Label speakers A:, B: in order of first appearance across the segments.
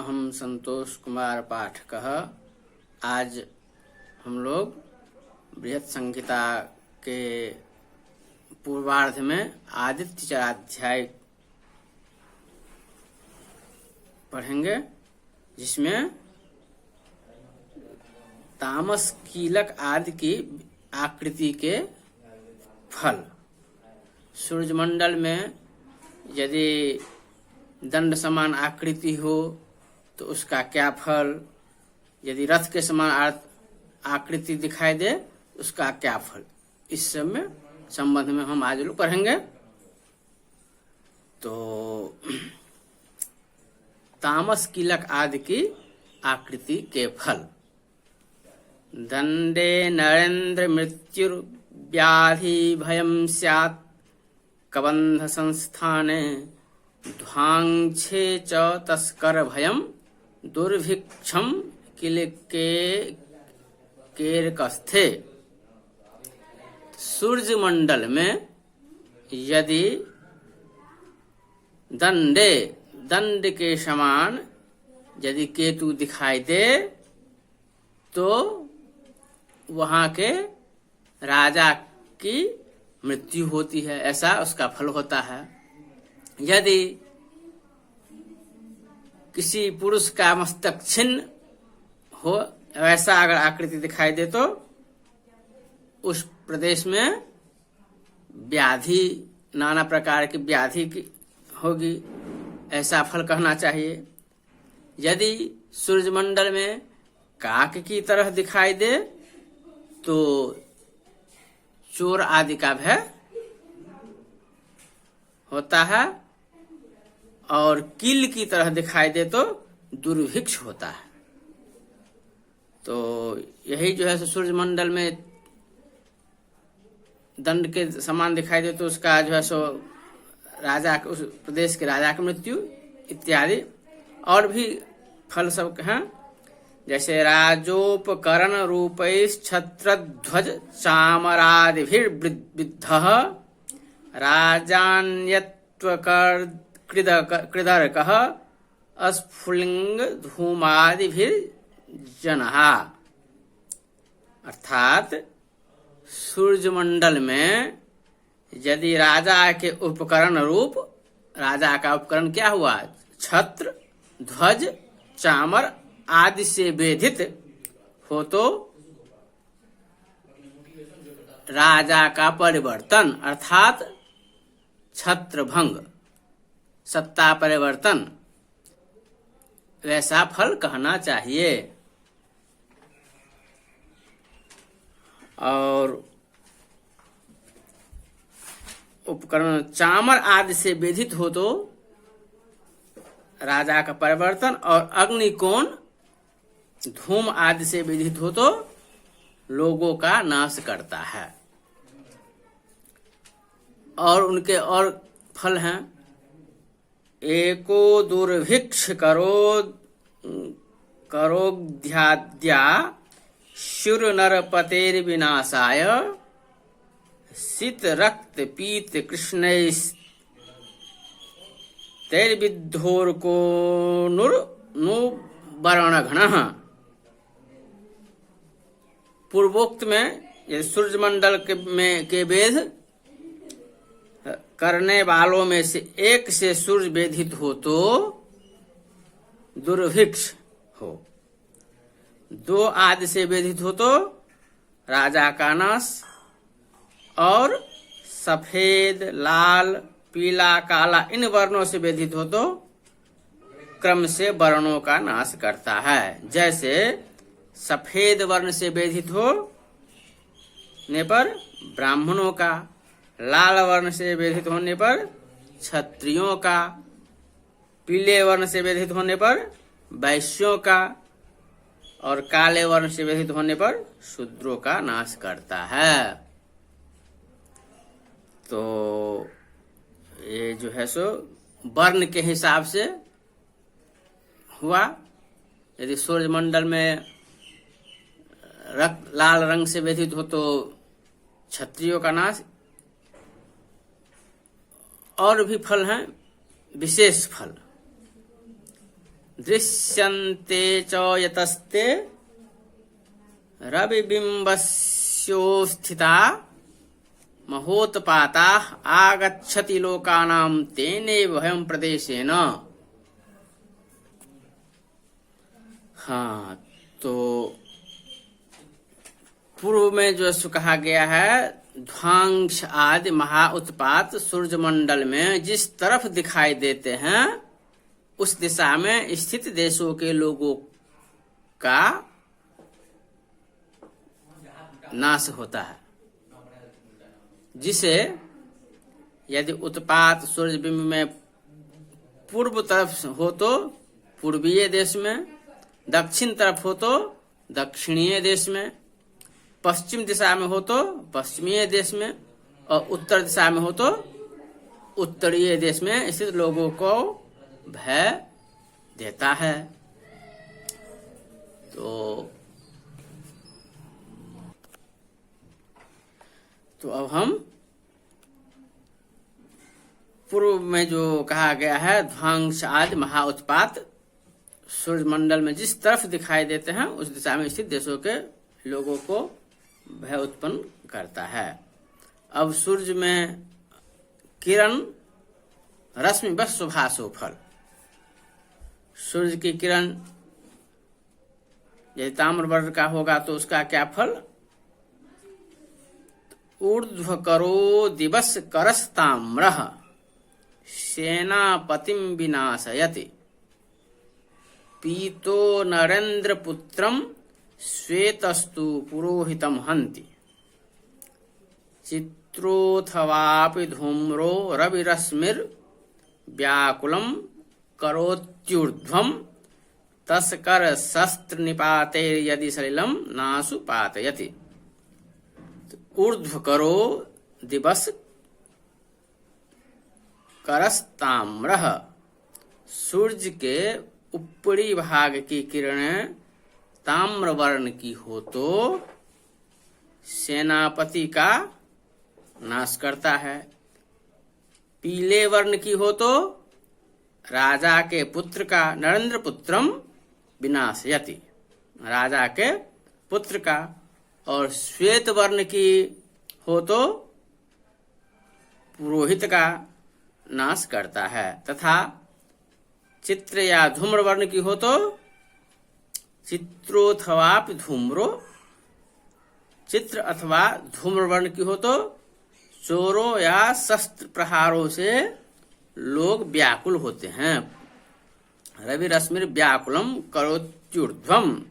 A: अहम संतोष कुमार पाठकः। आज हम लोग बृहत् संहिता के पूर्वार्ध में आदित्य चराध्याय पढ़ेंगे, जिसमें तामस कीलक आदि की आकृति के फल। सूर्यमंडल में यदि दंड समान आकृति हो तो उसका क्या फल, यदि रथ के समान आकृति दिखाई दे उसका क्या फल, इस सब में संबंध में हम आज लोग पढ़ेंगे। तो तामस कीलक आदि की आकृति के फल। दंडे नरेंद्र मृत्युर्व्याधि भयं स्यात् कबंध संस्थाने ध्वांछे च तस्कर भयं दुर्भिक्षम किलके केरकस्थे। सूर्यमंडल में यदि दंड के समान यदि केतु दिखाई दे तो वहां के राजा की मृत्यु होती है, ऐसा उसका फल होता है। यदि किसी पुरुष का मस्तक छिन्न हो, वैसा अगर आकृति दिखाई दे तो उस प्रदेश में व्याधि, नाना प्रकार की व्याधि होगी, ऐसा फल कहना चाहिए। यदि सूर्यमंडल में काक की तरह दिखाई दे तो चोर आदि का भय होता है, और किल की तरह दिखाई दे तो दुर्भिक्ष होता है। तो यही जो है सूर्यमंडल में दंड के समान दिखाई दे तो उसका जो है सो राजा, उस प्रदेश के राजा की मृत्यु इत्यादि और भी फल सब हैं। जैसे राजोपकरण रूपैश्छत्रध्वज चामरादिभिर्विद्धः राजान्यत्वकृदर्कः अस्फुलिंग धूमादिभिर्जनः। अर्थात सूर्यमंडल में यदि राजा के उपकरण रूप, राजा का उपकरण क्या हुआ, छत्र, ध्वज, चामर आदि से वेधित हो तो राजा का परिवर्तन अर्थात छत्र भंग, सत्ता परिवर्तन, वैसा फल कहना चाहिए। और उपकरण चामर आदि से वेधित हो तो राजा का परिवर्तन, और अग्निकोण, धूम आदि से वेधित हो तो लोगों का नाश करता है। और उनके और फल हैं। एको दुर्भिक्ष करोग्ध्याद्या शुर नरपतेर विनाशाय शीत रक्त पीत कृष्णैस्तैर्विद्धोर्को नुवर्णघ्नः। पूर्वोक्त में ये सूर्यमंडल के वेध करने वालों में से एक से सूर्य वेधित हो तो दुर्भिक्ष हो, दो आदि से वेधित हो तो राजा का नाश, और सफेद, लाल, पीला, काला इन वर्णों से वेधित हो तो क्रम से वर्णों का नाश करता है। जैसे सफेद वर्ण से वेधित होने पर ब्राह्मणों का, लाल वर्ण से वेधित होने पर क्षत्रियों का, पीले वर्ण से वेधित होने पर वैश्यों का, और काले वर्ण से वेधित होने पर शूद्रों का नाश करता है। तो ये जो है सो वर्ण के हिसाब से हुआ। यदि सूर्यमंडल में लाल रंग से वेधित हो तो क्षत्रियों का नाश। और भी फल हैं, विशेष फल। दृश्यन्ते च यतस्ते रविबिम्बस्योस्थिता महोत्पाता आगच्छति लोकानां तेनैव भयं प्रदेशेन। हाँ, तो पूर्व में जो कहा गया है, ध्वांश आदि महा उत्पात सूर्यमंडल में जिस तरफ दिखाई देते हैं उस दिशा में स्थित देशों के लोगों का नाश होता है। जिसे यदि उत्पात सूर्यबिंब में पूर्व तरफ हो तो पूर्वीय देश में, दक्षिण तरफ हो तो दक्षिणीय देश में, पश्चिम दिशा में हो तो पश्चिमीय देश में, और उत्तर दिशा में हो तो उत्तरीय देश में स्थित लोगों को भय देता है। तो अब हम पूर्व में जो कहा गया है, ध्वांश आदि महा उत्पात सूर्यमंडल में जिस तरफ दिखाई देते हैं उस दिशा में स्थित देशों के लोगों को भय उत्पन्न करता है। अब सूर्य में किरण रश्मि बस शुभाशु फल। सूर्य की किरण यदि ताम्र वर्ण का होगा तो उसका क्या फल? ऊर्ध्व करो दिवस करस्ताम्रः सेनापतिं विनाशयति पीतो नरेंद्र पुत्रम श्वेतस्तु पुरोहितम हन्ति चित्रोऽथवापि धूम्रो रविरश्मिर्व्याकुलं करोत्यूर्ध्वं तस्कर शस्त्र निपातैर्यदि सलिलं नासु पातयति। ऊर्ध्व करो दिवस करस्ताम्रः, सूर्य के ऊपरी भाग की किरणें ताम्र वर्ण की हो तो सेनापति का नाश करता है, पीले वर्ण की हो तो राजा के पुत्र का, नरेंद्र पुत्रम विनाशयति, राजा के पुत्र का, और श्वेत वर्ण की हो तो पुरोहित का नाश करता है, तथा चित्र या धूम्र वर्ण की हो तो चित्रोऽथवापि धूम्रो, चित्र अथवा धूम्र वर्ण की हो तो चोरों या शस्त्र प्रहारों से लोग व्याकुल होते हैं। रवि रश्मिर व्याकुलम करोत्यूर्ध्वम,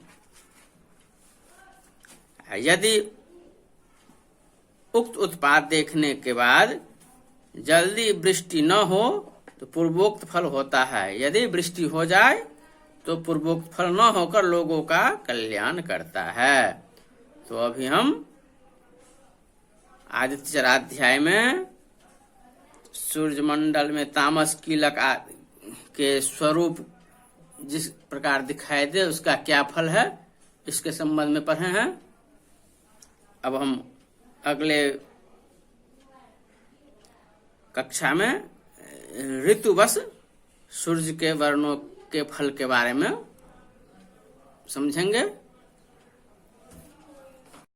A: यदि उक्त उत्पाद देखने के बाद जल्दी वृष्टि न हो तो पूर्वोक्त फल होता है, यदि वृष्टि हो जाए तो पूर्वोक्त फल न होकर लोगों का कल्याण करता है। तो अभी हम आदित्य चराध्याय में सूर्यमंडल में तामस कीलक के स्वरूप जिस प्रकार दिखाई दे उसका क्या फल है इसके संबंध में पढ़े हैं। अब हम अगले कक्षा में ऋतुवश सूर्य के वर्णों के फल के बारे में समझेंगे।